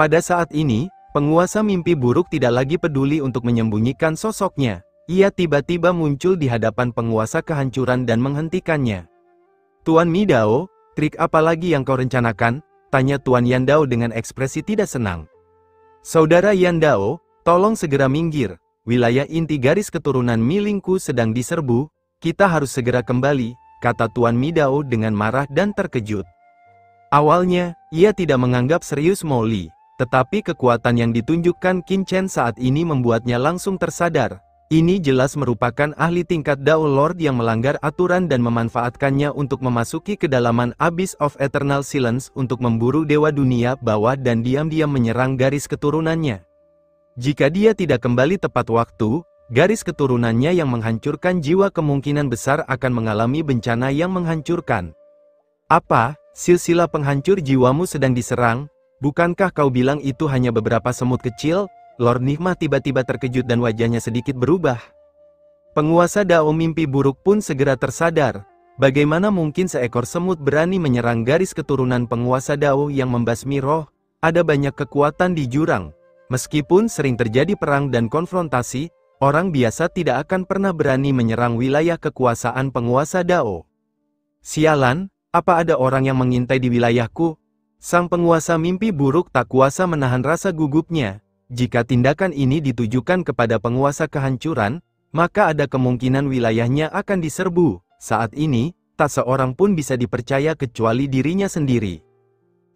Pada saat ini, penguasa mimpi buruk tidak lagi peduli untuk menyembunyikan sosoknya. Ia tiba-tiba muncul di hadapan penguasa kehancuran dan menghentikannya. Tuan Midao, trik apa lagi yang kau rencanakan? Tanya Tuan Yandao dengan ekspresi tidak senang. Saudara Yandao, tolong segera minggir. Wilayah inti garis keturunan Milingku sedang diserbu. Kita harus segera kembali, kata Tuan Midao dengan marah dan terkejut. Awalnya, ia tidak menganggap serius Moli. Tetapi kekuatan yang ditunjukkan Qin Chen saat ini membuatnya langsung tersadar. Ini jelas merupakan ahli tingkat Dao Lord yang melanggar aturan dan memanfaatkannya untuk memasuki kedalaman Abyss of Eternal Silence untuk memburu Dewa Dunia Bawah dan diam-diam menyerang garis keturunannya. Jika dia tidak kembali tepat waktu, garis keturunannya yang menghancurkan jiwa kemungkinan besar akan mengalami bencana yang menghancurkan. Apa? Silsilah penghancur jiwamu sedang diserang? Bukankah kau bilang itu hanya beberapa semut kecil? Lord Nigma tiba-tiba terkejut dan wajahnya sedikit berubah. Penguasa Dao mimpi buruk pun segera tersadar. Bagaimana mungkin seekor semut berani menyerang garis keturunan penguasa Dao yang membasmi roh? Ada banyak kekuatan di jurang. Meskipun sering terjadi perang dan konfrontasi, orang biasa tidak akan pernah berani menyerang wilayah kekuasaan penguasa Dao. Sialan, apa ada orang yang mengintai di wilayahku? Sang penguasa mimpi buruk tak kuasa menahan rasa gugupnya. Jika tindakan ini ditujukan kepada penguasa kehancuran, maka ada kemungkinan wilayahnya akan diserbu. Saat ini, tak seorang pun bisa dipercaya kecuali dirinya sendiri.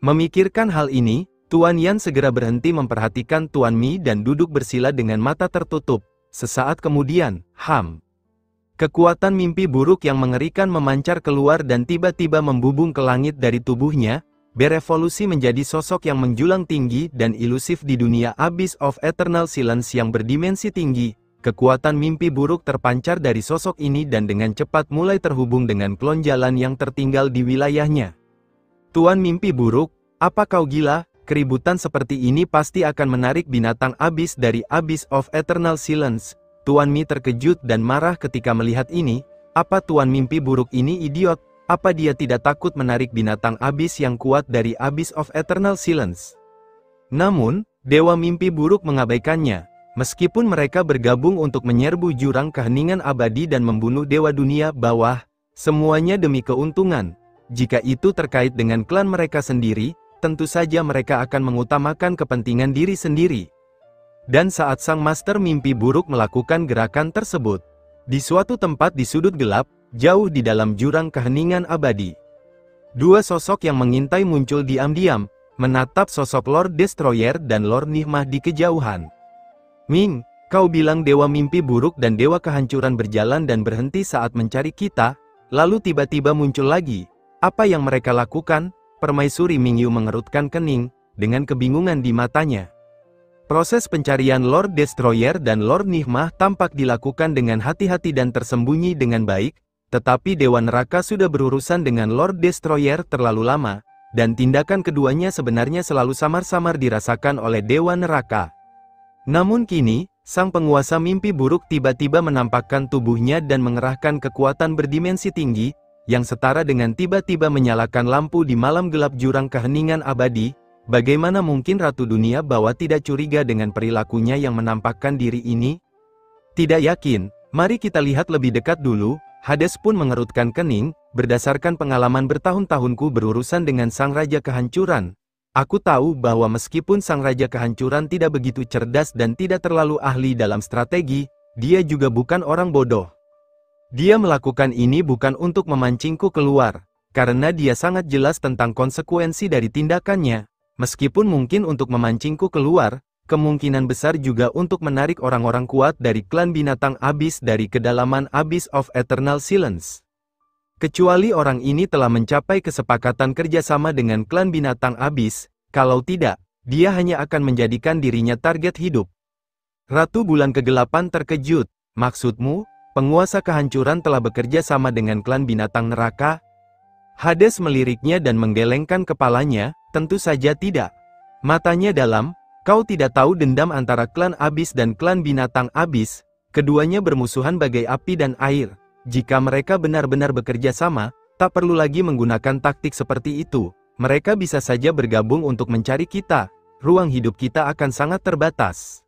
Memikirkan hal ini, Tuan Yan segera berhenti memperhatikan Tuan Mi dan duduk bersila dengan mata tertutup. Sesaat kemudian, kekuatan mimpi buruk yang mengerikan memancar keluar dan tiba-tiba membubung ke langit dari tubuhnya, berevolusi menjadi sosok yang menjulang tinggi dan ilusif di dunia Abyss of Eternal Silence yang berdimensi tinggi. Kekuatan mimpi buruk terpancar dari sosok ini dan dengan cepat mulai terhubung dengan klon jalan yang tertinggal di wilayahnya. Tuan mimpi buruk, apa kau gila? Keributan seperti ini pasti akan menarik binatang Abyss dari Abyss of Eternal Silence. Tuan Mi terkejut dan marah ketika melihat ini. Apa Tuan mimpi buruk ini idiot? Apa dia tidak takut menarik binatang Abyss yang kuat dari Abyss of Eternal Silence? Namun, Dewa Mimpi Buruk mengabaikannya. Meskipun mereka bergabung untuk menyerbu jurang keheningan abadi dan membunuh Dewa Dunia Bawah, semuanya demi keuntungan. Jika itu terkait dengan klan mereka sendiri, tentu saja mereka akan mengutamakan kepentingan diri sendiri. Dan saat Sang Master Mimpi Buruk melakukan gerakan tersebut, di suatu tempat di sudut gelap, jauh di dalam jurang keheningan abadi, dua sosok yang mengintai muncul diam-diam, menatap sosok Lord Destroyer dan Lord Nigma di kejauhan. Ming, kau bilang Dewa Mimpi Buruk dan Dewa Kehancuran berjalan dan berhenti saat mencari kita, lalu tiba-tiba muncul lagi. Apa yang mereka lakukan? Permaisuri Mingyu mengerutkan kening, dengan kebingungan di matanya. Proses pencarian Lord Destroyer dan Lord Nigma tampak dilakukan dengan hati-hati dan tersembunyi dengan baik. Tetapi Dewa Neraka sudah berurusan dengan Lord Destroyer terlalu lama, dan tindakan keduanya sebenarnya selalu samar-samar dirasakan oleh Dewa Neraka. Namun kini, sang penguasa mimpi buruk tiba-tiba menampakkan tubuhnya dan mengerahkan kekuatan berdimensi tinggi, yang setara dengan tiba-tiba menyalakan lampu di malam gelap jurang keheningan abadi. Bagaimana mungkin Ratu Dunia Bawah tidak curiga dengan perilakunya yang menampakkan diri ini? Tidak yakin, mari kita lihat lebih dekat dulu. Hades pun mengerutkan kening, berdasarkan pengalaman bertahun-tahunku berurusan dengan Sang Raja Kehancuran. Aku tahu bahwa meskipun Sang Raja Kehancuran tidak begitu cerdas dan tidak terlalu ahli dalam strategi, dia juga bukan orang bodoh. Dia melakukan ini bukan untuk memancingku keluar, karena dia sangat jelas tentang konsekuensi dari tindakannya. Meskipun mungkin untuk memancingku keluar, kemungkinan besar juga untuk menarik orang-orang kuat dari klan binatang Abyss dari kedalaman Abyss of Eternal Silence. Kecuali orang ini telah mencapai kesepakatan kerjasama dengan klan binatang Abyss, kalau tidak, dia hanya akan menjadikan dirinya target hidup. Ratu Bulan Kegelapan terkejut. Maksudmu, penguasa kehancuran telah bekerja sama dengan klan binatang neraka? Hades meliriknya dan menggelengkan kepalanya, tentu saja tidak. Matanya dalam. Kau tidak tahu dendam antara klan Abyss dan klan binatang Abyss? Keduanya bermusuhan bagai api dan air. Jika mereka benar-benar bekerja sama, tak perlu lagi menggunakan taktik seperti itu. Mereka bisa saja bergabung untuk mencari kita. ruang hidup kita akan sangat terbatas.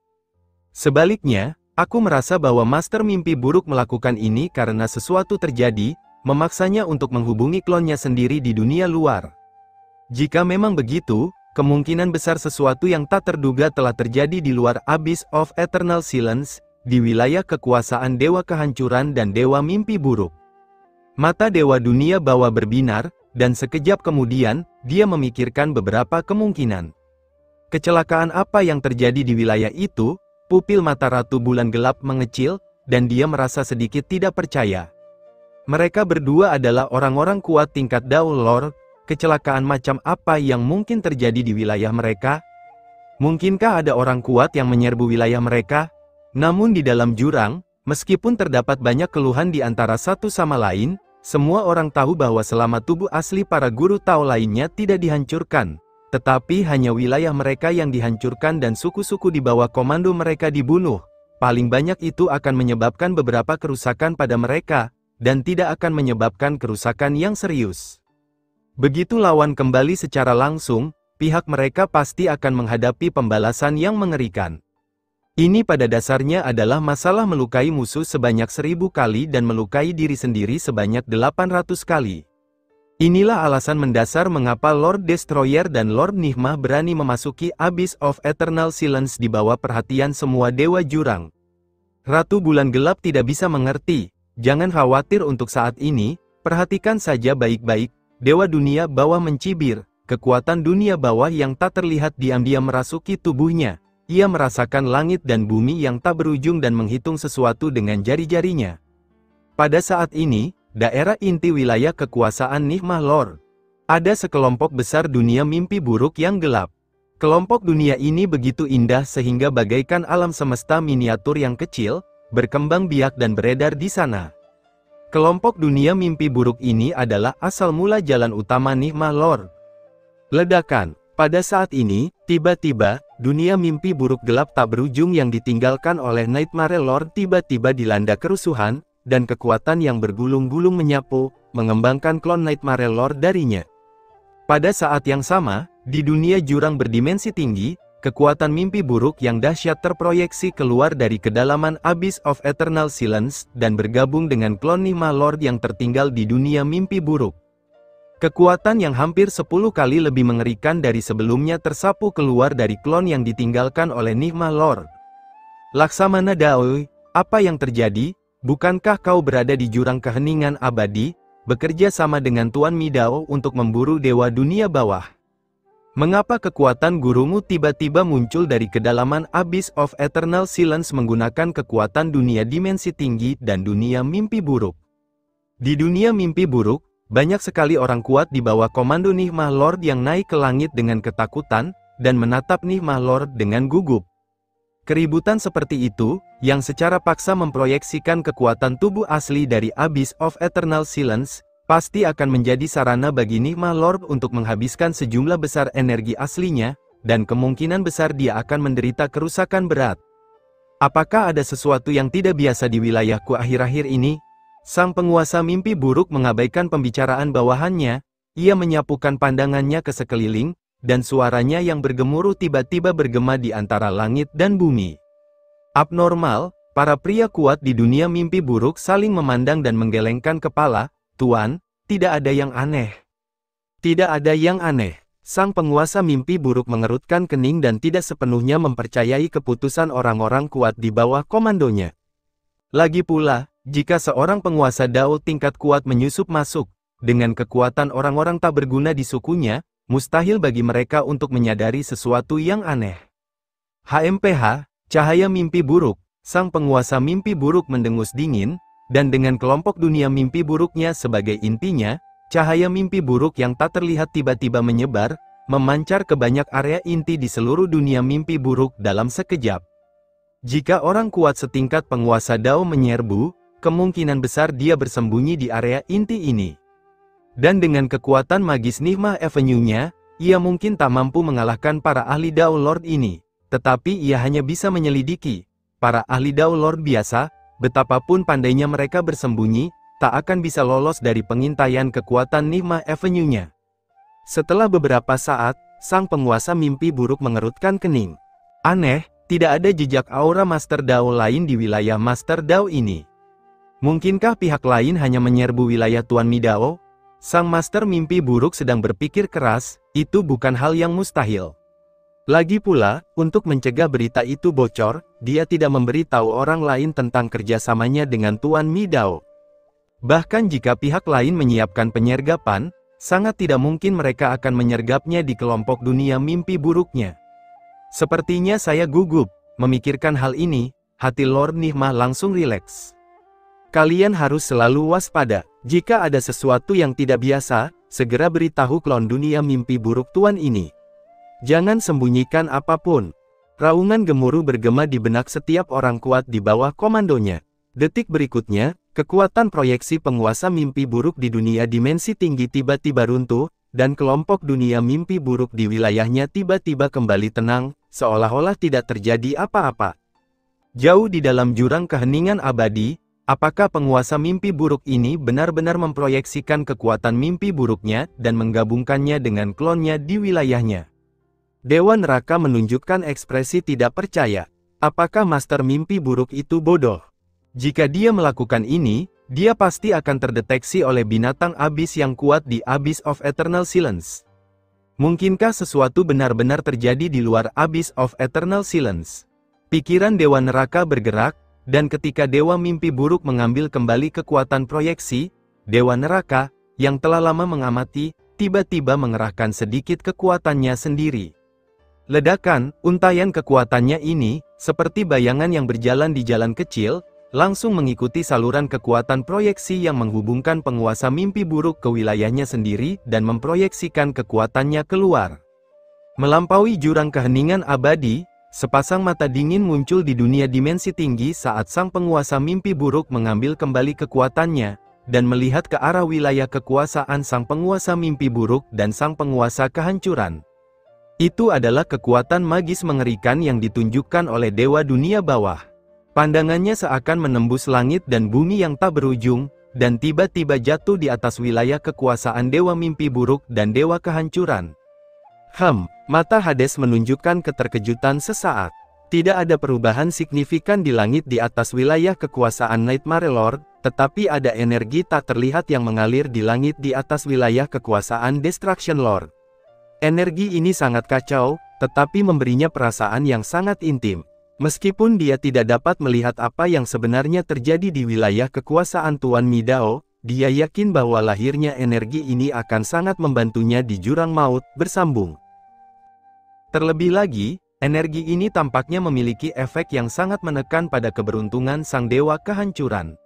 Sebaliknya, aku merasa bahwa Master Mimpi Buruk melakukan ini karena sesuatu terjadi, memaksanya untuk menghubungi klonnya sendiri di dunia luar. Jika memang begitu, kemungkinan besar sesuatu yang tak terduga telah terjadi di luar Abyss of Eternal Silence, di wilayah kekuasaan Dewa Kehancuran dan Dewa Mimpi Buruk. Mata Dewa Dunia Bawah berbinar, dan sekejap kemudian, dia memikirkan beberapa kemungkinan. Kecelakaan apa yang terjadi di wilayah itu? Pupil mata Ratu Bulan Gelap mengecil, dan dia merasa sedikit tidak percaya. Mereka berdua adalah orang-orang kuat tingkat Daul Lord. Kecelakaan macam apa yang mungkin terjadi di wilayah mereka? Mungkinkah ada orang kuat yang menyerbu wilayah mereka? Namun di dalam jurang, meskipun terdapat banyak keluhan di antara satu sama lain, semua orang tahu bahwa selama tubuh asli para guru Tao lainnya tidak dihancurkan, tetapi hanya wilayah mereka yang dihancurkan dan suku-suku di bawah komando mereka dibunuh. Paling banyak itu akan menyebabkan beberapa kerusakan pada mereka, dan tidak akan menyebabkan kerusakan yang serius. Begitu lawan kembali secara langsung, pihak mereka pasti akan menghadapi pembalasan yang mengerikan. Ini pada dasarnya adalah masalah melukai musuh sebanyak 1000 kali dan melukai diri sendiri sebanyak 800 kali. Inilah alasan mendasar mengapa Lord Destroyer dan Lord Nigma berani memasuki Abyss of Eternal Silence di bawah perhatian semua Dewa Jurang. Ratu Bulan Gelap tidak bisa mengerti. Jangan khawatir untuk saat ini, perhatikan saja baik-baik. Dewa Dunia Bawah mencibir, kekuatan dunia bawah yang tak terlihat diam-diam merasuki tubuhnya. Ia merasakan langit dan bumi yang tak berujung dan menghitung sesuatu dengan jari-jarinya. Pada saat ini, daerah inti wilayah kekuasaan Nigma Lord. Ada sekelompok besar dunia mimpi buruk yang gelap. Kelompok dunia ini begitu indah sehingga bagaikan alam semesta miniatur yang kecil, berkembang biak dan beredar di sana. Kelompok dunia mimpi buruk ini adalah asal mula jalan utama Nigma Lord. Ledakan. Pada saat ini, tiba-tiba, dunia mimpi buruk gelap tak berujung yang ditinggalkan oleh Nightmare Lord tiba-tiba dilanda kerusuhan, dan kekuatan yang bergulung-gulung menyapu, mengembangkan klon Nightmare Lord darinya. Pada saat yang sama, di dunia jurang berdimensi tinggi, kekuatan mimpi buruk yang dahsyat terproyeksi keluar dari kedalaman Abyss of Eternal Silence, dan bergabung dengan klon Nigma Lord yang tertinggal di dunia mimpi buruk. Kekuatan yang hampir 10 kali lebih mengerikan dari sebelumnya tersapu keluar dari klon yang ditinggalkan oleh Nigma Lord. Laksamana Daoi, apa yang terjadi? Bukankah kau berada di jurang keheningan abadi, bekerja sama dengan Tuan Midao untuk memburu Dewa Dunia Bawah? Mengapa kekuatan gurumu tiba-tiba muncul dari kedalaman Abyss of Eternal Silence menggunakan kekuatan dunia dimensi tinggi dan dunia mimpi buruk? Di dunia mimpi buruk, banyak sekali orang kuat di bawah komando Nigma Lord yang naik ke langit dengan ketakutan, dan menatap Nigma Lord dengan gugup. Keributan seperti itu, yang secara paksa memproyeksikan kekuatan tubuh asli dari Abyss of Eternal Silence, pasti akan menjadi sarana bagi Nigma Lord untuk menghabiskan sejumlah besar energi aslinya, dan kemungkinan besar dia akan menderita kerusakan berat. Apakah ada sesuatu yang tidak biasa di wilayahku akhir-akhir ini? Sang penguasa mimpi buruk mengabaikan pembicaraan bawahannya, ia menyapukan pandangannya ke sekeliling, dan suaranya yang bergemuruh tiba-tiba bergema di antara langit dan bumi. Abnormal, para pria kuat di dunia mimpi buruk saling memandang dan menggelengkan kepala. Tuan, tidak ada yang aneh. Tidak ada yang aneh. Sang penguasa mimpi buruk mengerutkan kening dan tidak sepenuhnya mempercayai keputusan orang-orang kuat di bawah komandonya. Lagi pula, jika seorang penguasa Dao tingkat kuat menyusup masuk, dengan kekuatan orang-orang tak berguna di sukunya, mustahil bagi mereka untuk menyadari sesuatu yang aneh. HMPH, cahaya mimpi buruk, sang penguasa mimpi buruk mendengus dingin, dan dengan kelompok dunia mimpi buruknya sebagai intinya, cahaya mimpi buruk yang tak terlihat tiba-tiba menyebar, memancar ke banyak area inti di seluruh dunia mimpi buruk dalam sekejap. Jika orang kuat setingkat penguasa Dao menyerbu, kemungkinan besar dia bersembunyi di area inti ini. Dan dengan kekuatan magis Nigma Avenue-nya, ia mungkin tak mampu mengalahkan para ahli Dao Lord ini, tetapi ia hanya bisa menyelidiki. Para ahli Dao Lord biasa, betapapun pandainya mereka bersembunyi, tak akan bisa lolos dari pengintaian kekuatan Nigma Avenue-nya. Setelah beberapa saat, sang penguasa mimpi buruk mengerutkan kening. Aneh, tidak ada jejak aura Master Dao lain di wilayah Master Dao ini. Mungkinkah pihak lain hanya menyerbu wilayah Tuan Mi Dao? Sang Master mimpi buruk sedang berpikir keras, itu bukan hal yang mustahil. Lagi pula, untuk mencegah berita itu bocor, dia tidak memberitahu orang lain tentang kerjasamanya dengan Tuan Mi Dao. Bahkan jika pihak lain menyiapkan penyergapan, sangat tidak mungkin mereka akan menyergapnya di kelompok dunia mimpi buruknya. Sepertinya saya gugup, memikirkan hal ini, hati Lord Nigma langsung rileks. Kalian harus selalu waspada, jika ada sesuatu yang tidak biasa, segera beritahu klon dunia mimpi buruk Tuan ini. Jangan sembunyikan apapun. Raungan gemuruh bergema di benak setiap orang kuat di bawah komandonya. Detik berikutnya, kekuatan proyeksi penguasa mimpi buruk di dunia dimensi tinggi tiba-tiba runtuh, dan kelompok dunia mimpi buruk di wilayahnya tiba-tiba kembali tenang, seolah-olah tidak terjadi apa-apa. Jauh di dalam jurang keheningan abadi, apakah penguasa mimpi buruk ini benar-benar memproyeksikan kekuatan mimpi buruknya dan menggabungkannya dengan klonnya di wilayahnya? Dewa Neraka menunjukkan ekspresi tidak percaya. Apakah Master mimpi buruk itu bodoh? Jika dia melakukan ini, dia pasti akan terdeteksi oleh binatang abis yang kuat di Abyss of Eternal Silence. Mungkinkah sesuatu benar-benar terjadi di luar Abyss of Eternal Silence? Pikiran Dewa Neraka bergerak, dan ketika Dewa Mimpi Buruk mengambil kembali kekuatan proyeksi, Dewa Neraka, yang telah lama mengamati, tiba-tiba mengerahkan sedikit kekuatannya sendiri. Ledakan, untayan kekuatannya ini, seperti bayangan yang berjalan di jalan kecil, langsung mengikuti saluran kekuatan proyeksi yang menghubungkan penguasa mimpi buruk ke wilayahnya sendiri dan memproyeksikan kekuatannya keluar. Melampaui jurang keheningan abadi, sepasang mata dingin muncul di dunia dimensi tinggi saat sang penguasa mimpi buruk mengambil kembali kekuatannya, dan melihat ke arah wilayah kekuasaan sang penguasa mimpi buruk dan sang penguasa kehancuran. Itu adalah kekuatan magis mengerikan yang ditunjukkan oleh Dewa Dunia Bawah. Pandangannya seakan menembus langit dan bumi yang tak berujung, dan tiba-tiba jatuh di atas wilayah kekuasaan Dewa Mimpi Buruk dan Dewa Kehancuran. Mata Hades menunjukkan keterkejutan sesaat. Tidak ada perubahan signifikan di langit di atas wilayah kekuasaan Nightmare Lord, tetapi ada energi tak terlihat yang mengalir di langit di atas wilayah kekuasaan Destruction Lord. Energi ini sangat kacau, tetapi memberinya perasaan yang sangat intim. Meskipun dia tidak dapat melihat apa yang sebenarnya terjadi di wilayah kekuasaan Tuan Mi Dao, dia yakin bahwa lahirnya energi ini akan sangat membantunya di jurang maut bersambung. Terlebih lagi, energi ini tampaknya memiliki efek yang sangat menekan pada keberuntungan sang Dewa Kehancuran.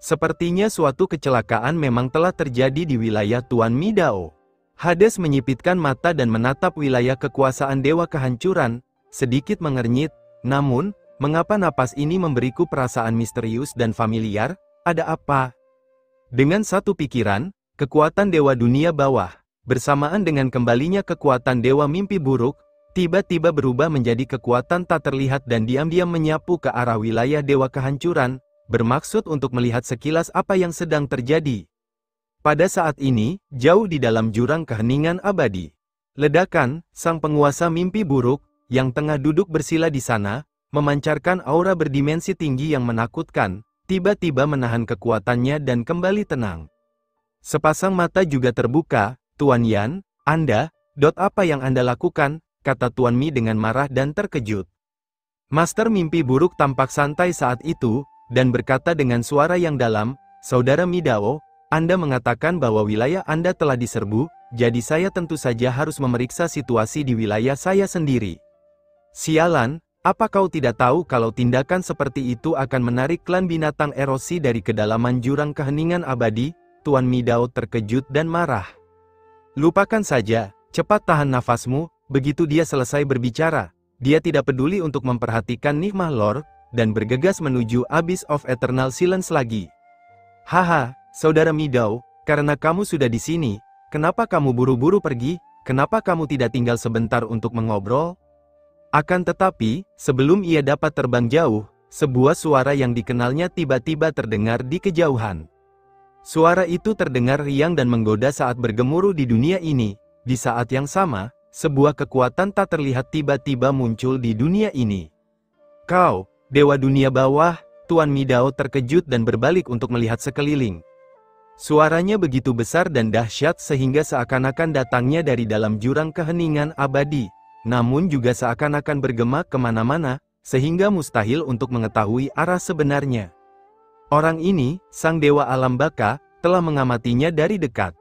Sepertinya suatu kecelakaan memang telah terjadi di wilayah Tuan Mi Dao. Hades menyipitkan mata dan menatap wilayah kekuasaan Dewa Kehancuran, sedikit mengernyit. Namun, mengapa napas ini memberiku perasaan misterius dan familiar? Ada apa? Dengan satu pikiran, kekuatan Dewa Dunia Bawah, bersamaan dengan kembalinya kekuatan Dewa Mimpi Buruk, tiba-tiba berubah menjadi kekuatan tak terlihat dan diam-diam menyapu ke arah wilayah Dewa Kehancuran, bermaksud untuk melihat sekilas apa yang sedang terjadi. Pada saat ini, jauh di dalam jurang keheningan abadi, ledakan, sang penguasa mimpi buruk, yang tengah duduk bersila di sana, memancarkan aura berdimensi tinggi yang menakutkan, tiba-tiba menahan kekuatannya dan kembali tenang. Sepasang mata juga terbuka. Tuan Yan, apa yang Anda lakukan? Kata Tuan Mi dengan marah dan terkejut. Master mimpi buruk tampak santai saat itu, dan berkata dengan suara yang dalam, Saudara Mi Dao, Anda mengatakan bahwa wilayah Anda telah diserbu, jadi saya tentu saja harus memeriksa situasi di wilayah saya sendiri. Sialan, apa kau tidak tahu kalau tindakan seperti itu akan menarik klan binatang erosi dari kedalaman jurang keheningan abadi? Tuan Mi Dao terkejut dan marah. Lupakan saja, cepat tahan nafasmu. Begitu dia selesai berbicara, dia tidak peduli untuk memperhatikan Nigma Lord, dan bergegas menuju Abyss of Eternal Silence lagi. Haha, Saudara Mi Dao, karena kamu sudah di sini, kenapa kamu buru-buru pergi? Kenapa kamu tidak tinggal sebentar untuk mengobrol? Akan tetapi, sebelum ia dapat terbang jauh, sebuah suara yang dikenalnya tiba-tiba terdengar di kejauhan. Suara itu terdengar riang dan menggoda saat bergemuruh di dunia ini. Di saat yang sama, sebuah kekuatan tak terlihat tiba-tiba muncul di dunia ini. Kau, Dewa Dunia Bawah, Tuan Midao terkejut dan berbalik untuk melihat sekeliling. Suaranya begitu besar dan dahsyat sehingga seakan-akan datangnya dari dalam jurang keheningan abadi, namun juga seakan-akan bergema kemana-mana, sehingga mustahil untuk mengetahui arah sebenarnya. Orang ini, sang Dewa Alam Baka, telah mengamatinya dari dekat.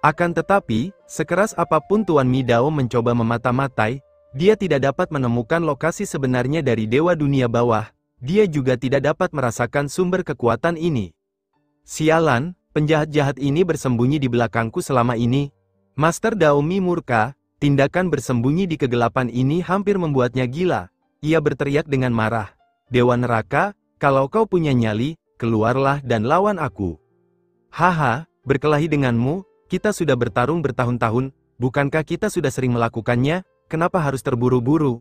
Akan tetapi, sekeras apapun Tuan Midao mencoba memata-matai, dia tidak dapat menemukan lokasi sebenarnya dari Dewa Dunia Bawah, dia juga tidak dapat merasakan sumber kekuatan ini. Sialan, penjahat-jahat ini bersembunyi di belakangku selama ini. Master Daomi murka, tindakan bersembunyi di kegelapan ini hampir membuatnya gila. Ia berteriak dengan marah. Dewa Neraka, kalau kau punya nyali, keluarlah dan lawan aku. Haha, berkelahi denganmu, kita sudah bertarung bertahun-tahun, bukankah kita sudah sering melakukannya, kenapa harus terburu-buru?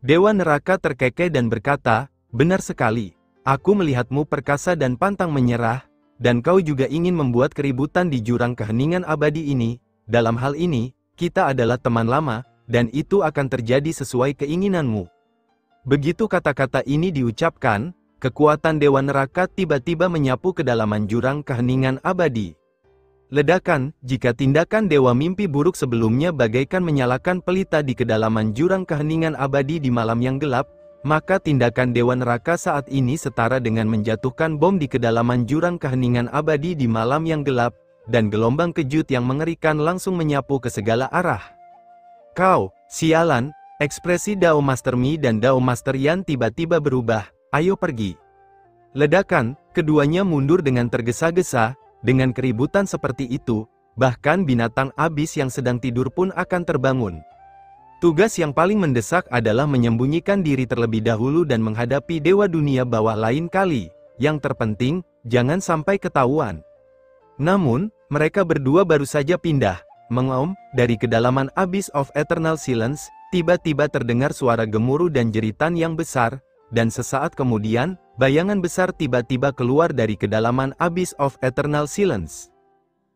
Dewa Neraka terkekeh dan berkata, benar sekali, aku melihatmu perkasa dan pantang menyerah, dan kau juga ingin membuat keributan di jurang keheningan abadi ini. Dalam hal ini, kita adalah teman lama, dan itu akan terjadi sesuai keinginanmu. Begitu kata-kata ini diucapkan, kekuatan Dewa Neraka tiba-tiba menyapu kedalaman jurang keheningan abadi. Ledakan, jika tindakan Dewa Mimpi Buruk sebelumnya bagaikan menyalakan pelita di kedalaman jurang keheningan abadi di malam yang gelap, maka tindakan Dewa Neraka saat ini setara dengan menjatuhkan bom di kedalaman jurang keheningan abadi di malam yang gelap, dan gelombang kejut yang mengerikan langsung menyapu ke segala arah. Kau, sialan, ekspresi Dao Master Mi dan Dao Master Yan tiba-tiba berubah, ayo pergi. Ledakan, keduanya mundur dengan tergesa-gesa. Dengan keributan seperti itu, bahkan binatang abis yang sedang tidur pun akan terbangun. Tugas yang paling mendesak adalah menyembunyikan diri terlebih dahulu dan menghadapi Dewa Dunia Bawah lain kali. Yang terpenting, jangan sampai ketahuan. Namun, mereka berdua baru saja pindah, mengaum, dari kedalaman Abyss of Eternal Silence, tiba-tiba terdengar suara gemuruh dan jeritan yang besar, dan sesaat kemudian, bayangan besar tiba-tiba keluar dari kedalaman Abyss of Eternal Silence.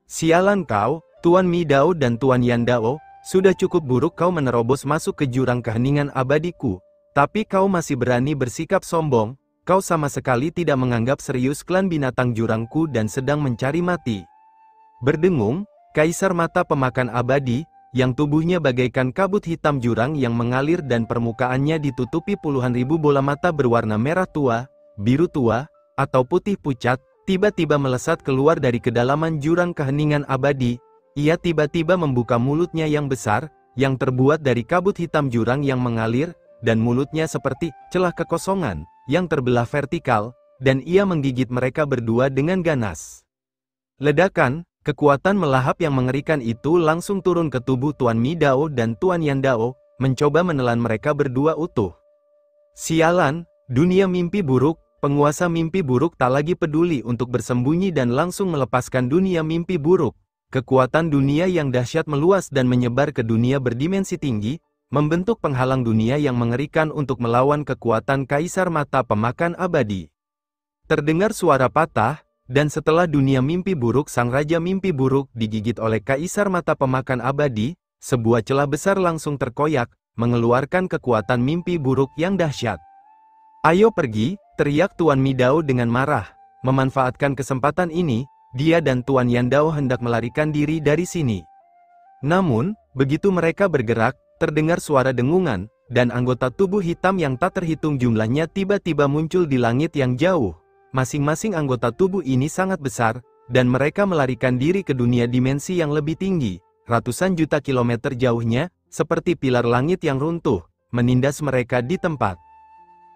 Sialan kau, Tuan Midao dan Tuan Yandao, sudah cukup buruk kau menerobos masuk ke jurang keheningan abadiku, tapi kau masih berani bersikap sombong, kau sama sekali tidak menganggap serius klan binatang jurangku dan sedang mencari mati. Berdengung, Kaisar Mata Pemakan Abadi, yang tubuhnya bagaikan kabut hitam jurang yang mengalir dan permukaannya ditutupi puluhan ribu bola mata berwarna merah tua, biru tua, atau putih pucat, tiba-tiba melesat keluar dari kedalaman jurang keheningan abadi. Ia tiba-tiba membuka mulutnya yang besar, yang terbuat dari kabut hitam jurang yang mengalir, dan mulutnya seperti celah kekosongan, yang terbelah vertikal, dan ia menggigit mereka berdua dengan ganas. Ledakan, kekuatan melahap yang mengerikan itu langsung turun ke tubuh Tuan Midao dan Tuan Yandao, mencoba menelan mereka berdua utuh. Sialan, dunia mimpi buruk, penguasa mimpi buruk tak lagi peduli untuk bersembunyi dan langsung melepaskan dunia mimpi buruk. Kekuatan dunia yang dahsyat meluas dan menyebar ke dunia berdimensi tinggi, membentuk penghalang dunia yang mengerikan untuk melawan kekuatan Kaisar Mata Pemakan Abadi. Terdengar suara patah, dan setelah dunia mimpi buruk sang Raja Mimpi Buruk digigit oleh Kaisar Mata Pemakan Abadi, sebuah celah besar langsung terkoyak, mengeluarkan kekuatan mimpi buruk yang dahsyat. Ayo pergi, teriak Tuan Midao dengan marah. Memanfaatkan kesempatan ini, dia dan Tuan Yandao hendak melarikan diri dari sini. Namun, begitu mereka bergerak, terdengar suara dengungan, dan anggota tubuh hitam yang tak terhitung jumlahnya tiba-tiba muncul di langit yang jauh. Masing-masing anggota tubuh ini sangat besar, dan mereka melarikan diri ke dunia dimensi yang lebih tinggi, ratusan juta kilometer jauhnya, seperti pilar langit yang runtuh, menindas mereka di tempat.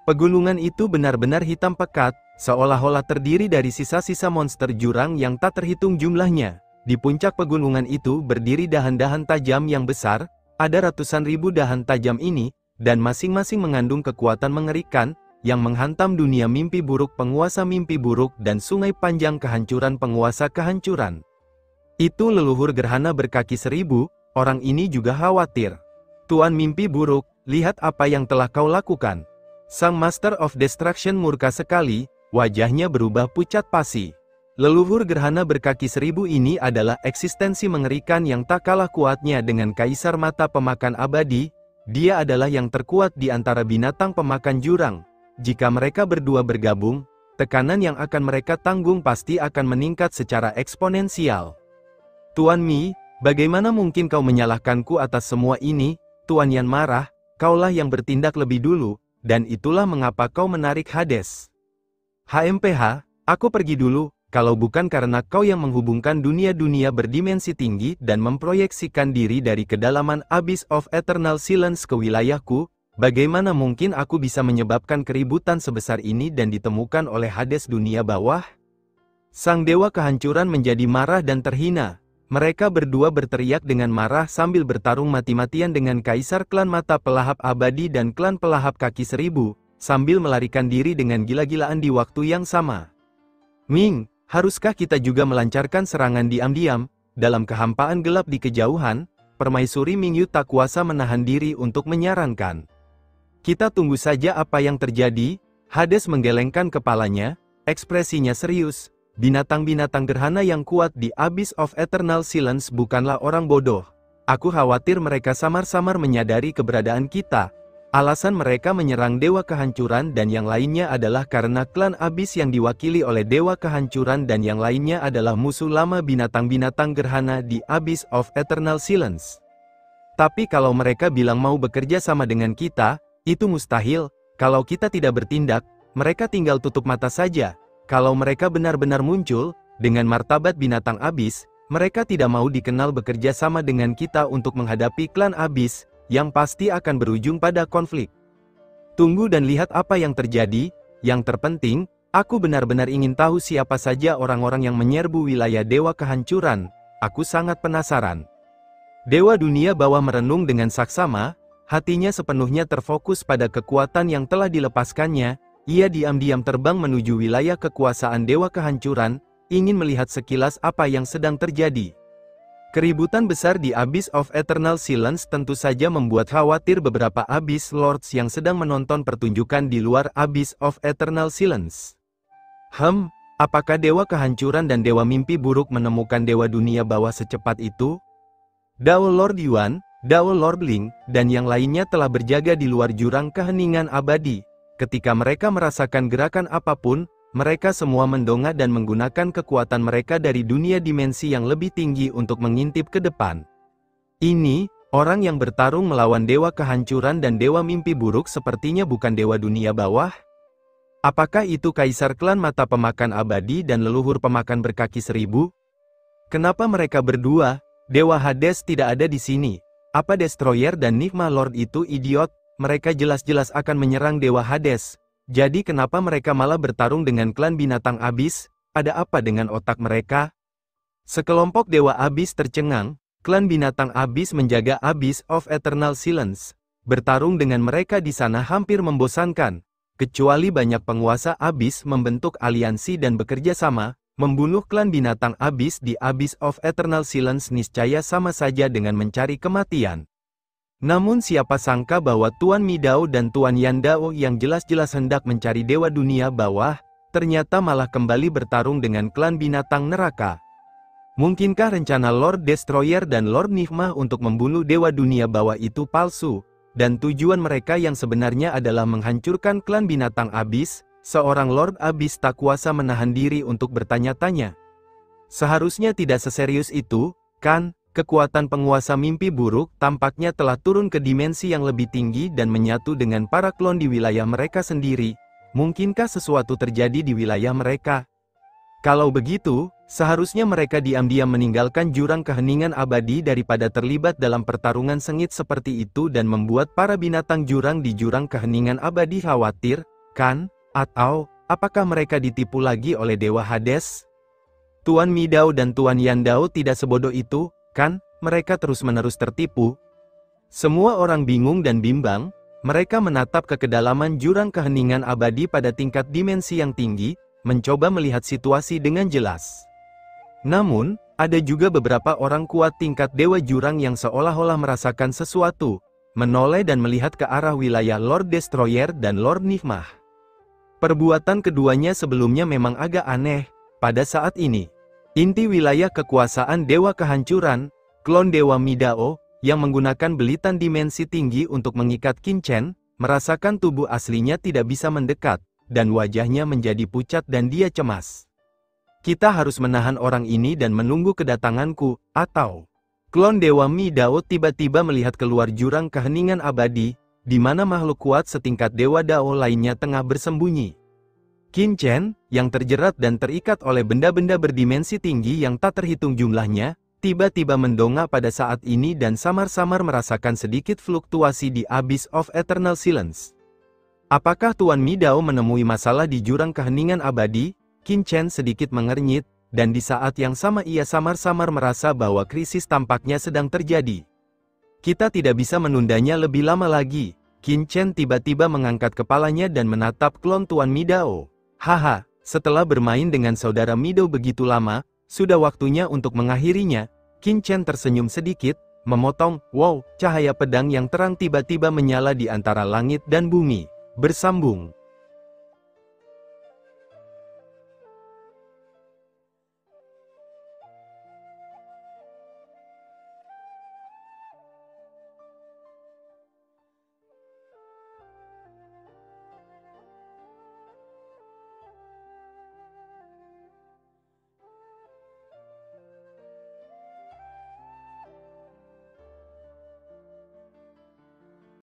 Pegunungan itu benar-benar hitam pekat, seolah-olah terdiri dari sisa-sisa monster jurang yang tak terhitung jumlahnya. Di puncak pegunungan itu berdiri dahan-dahan tajam yang besar, ada ratusan ribu dahan tajam ini, dan masing-masing mengandung kekuatan mengerikan, yang menghantam dunia mimpi buruk penguasa mimpi buruk dan sungai panjang kehancuran penguasa kehancuran. Itu leluhur gerhana berkaki 1000, orang ini juga khawatir. Tuan Mimpi Buruk, lihat apa yang telah kau lakukan. Sang Master of Destruction murka sekali, wajahnya berubah pucat pasi. Leluhur gerhana berkaki seribu ini adalah eksistensi mengerikan yang tak kalah kuatnya dengan kaisar mata pemakan abadi. Dia adalah yang terkuat di antara binatang pemakan jurang. Jika mereka berdua bergabung, tekanan yang akan mereka tanggung pasti akan meningkat secara eksponensial. Tuan Mi, bagaimana mungkin kau menyalahkanku atas semua ini? Tuan Yan marah, kaulah yang bertindak lebih dulu, dan itulah mengapa kau menarik Hades. HMPH, aku pergi dulu. Kalau bukan karena kau yang menghubungkan dunia-dunia berdimensi tinggi dan memproyeksikan diri dari kedalaman Abyss of Eternal Silence ke wilayahku, bagaimana mungkin aku bisa menyebabkan keributan sebesar ini dan ditemukan oleh Hades dunia bawah? Sang dewa kehancuran menjadi marah dan terhina. Mereka berdua berteriak dengan marah sambil bertarung mati-matian dengan Kaisar Klan Mata Pelahap Abadi dan Klan Pelahap Kaki Seribu, sambil melarikan diri dengan gila-gilaan di waktu yang sama. Ming, haruskah kita juga melancarkan serangan diam-diam, dalam kehampaan gelap di kejauhan? Permaisuri Mingyu tak kuasa menahan diri untuk menyarankan. Kita tunggu saja apa yang terjadi. Hades menggelengkan kepalanya, ekspresinya serius. Binatang-binatang gerhana yang kuat di Abyss of Eternal Silence bukanlah orang bodoh. Aku khawatir mereka samar-samar menyadari keberadaan kita. Alasan mereka menyerang Dewa Kehancuran dan yang lainnya adalah karena klan Abyss yang diwakili oleh Dewa Kehancuran dan yang lainnya adalah musuh lama binatang-binatang gerhana di Abyss of Eternal Silence. Tapi kalau mereka bilang mau bekerja sama dengan kita, itu mustahil. Kalau kita tidak bertindak, mereka tinggal tutup mata saja. Kalau mereka benar-benar muncul, dengan martabat binatang Abyss, mereka tidak mau dikenal bekerja sama dengan kita untuk menghadapi klan Abyss, yang pasti akan berujung pada konflik. Tunggu dan lihat apa yang terjadi. Yang terpenting, aku benar-benar ingin tahu siapa saja orang-orang yang menyerbu wilayah Dewa Kehancuran. Aku sangat penasaran. Dewa dunia bawah merenung dengan saksama, hatinya sepenuhnya terfokus pada kekuatan yang telah dilepaskannya. Ia diam-diam terbang menuju wilayah kekuasaan Dewa Kehancuran, ingin melihat sekilas apa yang sedang terjadi. Keributan besar di Abyss of Eternal Silence tentu saja membuat khawatir beberapa Abyss Lords yang sedang menonton pertunjukan di luar Abyss of Eternal Silence. Apakah Dewa Kehancuran dan Dewa Mimpi Buruk menemukan Dewa Dunia Bawah secepat itu? Dao Lord Yuan, Dao Lord Ling, dan yang lainnya telah berjaga di luar jurang keheningan abadi. Ketika mereka merasakan gerakan apapun, mereka semua mendongak dan menggunakan kekuatan mereka dari dunia dimensi yang lebih tinggi untuk mengintip ke depan. Ini, orang yang bertarung melawan Dewa Kehancuran dan Dewa Mimpi Buruk sepertinya bukan Dewa Dunia Bawah. Apakah itu Kaisar Klan Mata Pemakan Abadi dan leluhur pemakan berkaki seribu? Kenapa mereka berdua, Dewa Hades tidak ada di sini? Apa Destroyer dan Nigma Lord itu idiot? Mereka jelas-jelas akan menyerang Dewa Hades. Jadi kenapa mereka malah bertarung dengan klan binatang Abyss? Ada apa dengan otak mereka? Sekelompok Dewa Abyss tercengang. Klan binatang Abyss menjaga Abyss of Eternal Silence. Bertarung dengan mereka di sana hampir membosankan. Kecuali banyak penguasa Abyss membentuk aliansi dan bekerja sama, membunuh klan binatang Abyss di Abyss of Eternal Silence niscaya sama saja dengan mencari kematian. Namun siapa sangka bahwa Tuan Midao dan Tuan Yandao yang jelas-jelas hendak mencari Dewa Dunia Bawah, ternyata malah kembali bertarung dengan klan binatang neraka. Mungkinkah rencana Lord Destroyer dan Lord Nigma untuk membunuh Dewa Dunia Bawah itu palsu, dan tujuan mereka yang sebenarnya adalah menghancurkan klan binatang Abyss? Seorang Lord Abyss tak kuasa menahan diri untuk bertanya-tanya. Seharusnya tidak seserius itu, kan? Kekuatan penguasa mimpi buruk tampaknya telah turun ke dimensi yang lebih tinggi dan menyatu dengan para klon di wilayah mereka sendiri. Mungkinkah sesuatu terjadi di wilayah mereka? Kalau begitu, seharusnya mereka diam-diam meninggalkan jurang keheningan abadi daripada terlibat dalam pertarungan sengit seperti itu dan membuat para binatang jurang di jurang keheningan abadi khawatir, kan? Atau, apakah mereka ditipu lagi oleh Dewa Hades? Tuan Midao dan Tuan Yandao tidak sebodoh itu, kan? Mereka terus-menerus tertipu. Semua orang bingung dan bimbang. Mereka menatap ke kedalaman jurang keheningan abadi pada tingkat dimensi yang tinggi, mencoba melihat situasi dengan jelas. Namun, ada juga beberapa orang kuat tingkat dewa jurang yang seolah-olah merasakan sesuatu, menoleh dan melihat ke arah wilayah Lord Destroyer dan Lord Nigma. Perbuatan keduanya sebelumnya memang agak aneh. Pada saat ini, inti wilayah kekuasaan Dewa Kehancuran, klon Dewa Midao, yang menggunakan belitan dimensi tinggi untuk mengikat Qin Chen, merasakan tubuh aslinya tidak bisa mendekat, dan wajahnya menjadi pucat dan dia cemas. Kita harus menahan orang ini dan menunggu kedatanganku, atau... Klon Dewa Midao tiba-tiba melihat keluar jurang keheningan abadi, di mana makhluk kuat setingkat Dewa Dao lainnya tengah bersembunyi. Qin Chen, yang terjerat dan terikat oleh benda-benda berdimensi tinggi yang tak terhitung jumlahnya, tiba-tiba mendongak pada saat ini dan samar-samar merasakan sedikit fluktuasi di Abyss of Eternal Silence. Apakah Tuan Midao menemui masalah di jurang keheningan abadi? Qin Chen sedikit mengernyit, dan di saat yang sama ia samar-samar merasa bahwa krisis tampaknya sedang terjadi. Kita tidak bisa menundanya lebih lama lagi. Qin Chen tiba-tiba mengangkat kepalanya dan menatap klon Tuan Midao. Haha, setelah bermain dengan saudara Midao begitu lama, sudah waktunya untuk mengakhirinya. Qin Chen tersenyum sedikit, memotong, wow, cahaya pedang yang terang tiba-tiba menyala di antara langit dan bumi. Bersambung.